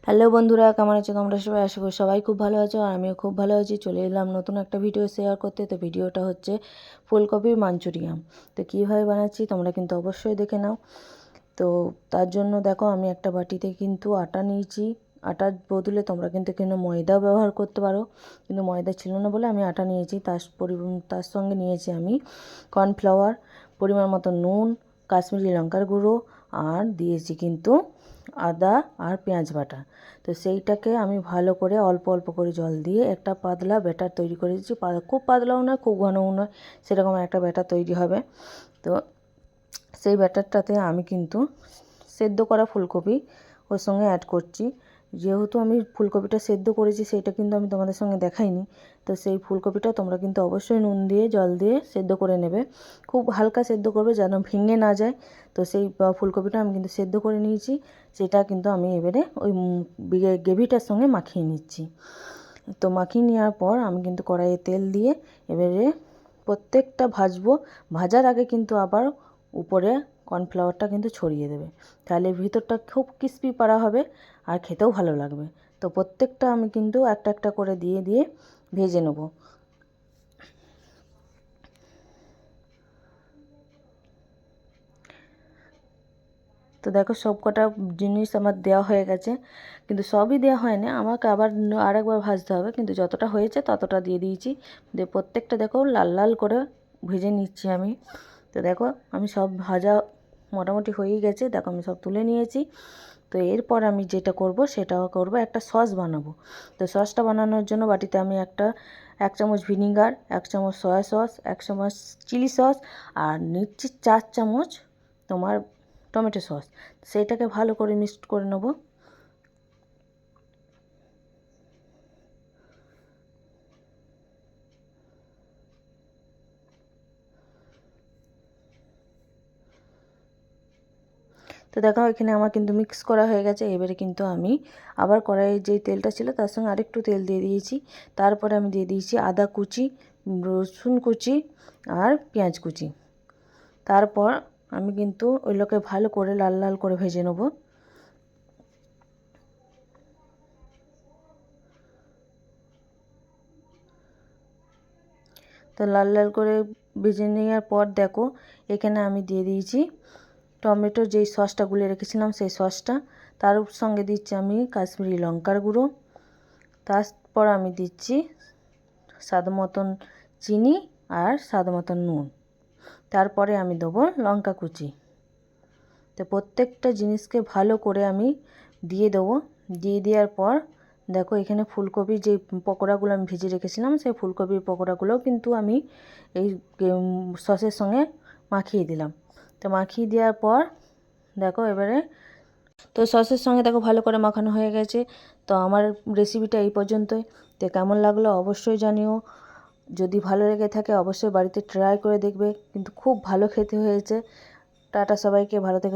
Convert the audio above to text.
Hello বন্ধুরা, কেমন আছো তোমরা সবাই? আশা করি সবাই খুব ভালো আছো আর আমিও খুব ভালো আছি। চলে এলাম নতুন একটা ভিডিও শেয়ার করতে। তো ভিডিওটা হচ্ছে ফুলকপির মাঞ্চুরিয়ান। তো কীভাবে বানাচ্ছি তোমরা কিন্তু অবশ্যই দেখে নাও। তো তার জন্য দেখো আমি একটা বাটিতে কিন্তু আটা নিয়েছি। আটার বদলে তোমরা কিন্তু এখানে ময়দাও ব্যবহার করতে পারো, কিন্তু ময়দা ছিল না বলে আমি আটা নিয়েছি। তার সঙ্গে নিয়েছি আমি কর্নফ্লাওয়ার, পরিমাণ মতো নুন, কাশ্মীরি লঙ্কার গুঁড়ো আর দিয়েছি কিন্তু আদা আর পেঁয়াজ বাটা। তো সেইটাকে আমি ভালো করে অল্প অল্প করে জল দিয়ে একটা পাতলা ব্যাটার তৈরি করে দিচ্ছি। খুব পাতলাও নয়, খুব ঘনও নয়, সেরকম একটা ব্যাটার তৈরি হবে। তো সেই ব্যাটারটাতে আমি কিন্তু সেদ্ধ করা ফুলকপি ওর সঙ্গে অ্যাড করছি। যেহেতু আমি ফুলকপিটা সেদ্ধ করেছি সেটা কিন্তু আমি তোমাদের সঙ্গে দেখাইনি। তো সেই ফুলকপিটা তোমরা কিন্তু অবশ্যই নুন দিয়ে জল দিয়ে সেদ্ধ করে নেবে। খুব হালকা সেদ্ধ করবে যেন ভেঙে না যায়। তো সেই ফুলকপিটা আমি কিন্তু সেদ্ধ করে নিয়েছি। সেটা কিন্তু আমি এবারে ওই গ্রেভিটার সঙ্গে মাখিয়ে নিচ্ছি। তো মাখিয়ে নেওয়ার পর আমি কিন্তু কড়াইয়ে তেল দিয়ে এবারে প্রত্যেকটা ভাজবো। ভাজার আগে কিন্তু আবার উপরে কর্নফ্লাওয়ারটা কিন্তু ছড়িয়ে দেবে, তাহলে ভিতরটা খুব ক্রিস্পি পাড়া হবে আর খেতেও ভালো লাগবে। তো প্রত্যেকটা আমি কিন্তু একটা একটা করে দিয়ে দিয়ে ভেজে নেব। তো দেখো সব কটা জিনিস আমার দেওয়া হয়ে গেছে, কিন্তু সবই দেওয়া হয়নি, আমাকে আবার আরেকবার ভাজতে হবে। কিন্তু যতটা হয়েছে ততটা দিয়ে দিয়েছি। দিয়ে প্রত্যেকটা দেখো লাল লাল করে ভেজে নিচ্ছি আমি। তো দেখো আমি সব ভাজা মোটামুটি হয়েই গেছে। দেখো আমি সব তুলে নিয়েছি। তো এরপর আমি যেটা করব সেটাও করব, একটা সস বানাবো। তো সসটা বানানোর জন্য বাটিতে আমি এক চামচ ভিনিগার, 1 চামচ সয়া সস, 1 চামচ চিলি সস আর নিচ্ছি 4 চামচ তোমার টমেটো সস। সেইটাকে ভালো করে মিক্সড করে নেব। তো দেখো এখানে আমার কিন্তু মিক্স করা হয়ে গেছে। এবারে কিন্তু আমি আবার কড়াইয়ে যেই তেলটা ছিল তার সঙ্গে আরেকটু তেল দিয়ে দিয়েছি। তারপরে আমি দিয়ে দিয়েছি আদা কুচি, রসুন কুচি আর পেঁয়াজ কুচি। তারপর আমি কিন্তু ওইগুলোকে ভালো করে লাল লাল করে ভেজে নেব। তো লাল লাল করে ভেজে নেওয়ার পর দেখো এখানে আমি দিয়ে দিয়েছি টমেটোর যেই সসটা গুলে রেখেছিলাম সেই সসটা। তার সঙ্গে দিচ্ছি আমি কাশ্মীরি লঙ্কার গুঁড়ো। তারপর আমি দিচ্ছি স্বাদ মতন চিনি আর স্বাদ মতন নুন। তারপরে আমি দেবো লঙ্কা কুচি। তো প্রত্যেকটা জিনিসকে ভালো করে আমি দিয়ে দেবো। দিয়ে দেওয়ার পর দেখো এখানে ফুলকপির যে পকোড়াগুলো আমি ভেজে রেখেছিলাম সেই ফুলকপির পকোড়াগুলোও কিন্তু আমি এই সসের সঙ্গে মাখিয়ে দিলাম। তো মাখিয়ে দেওয়ার পর দেখো এবারে তো সসের সঙ্গে দেখো ভালো করে মাখানো হয়ে গেছে। তো আমার রেসিপিটা এই পর্যন্তই। তো কেমন লাগলো অবশ্যই জানিও। যদি ভালো লেগে থাকে অবশ্যই বাড়িতে ট্রাই করে দেখবে, কিন্তু খুব ভালো খেতে হয়েছে। টাটা সবাইকে, ভালো থেকে।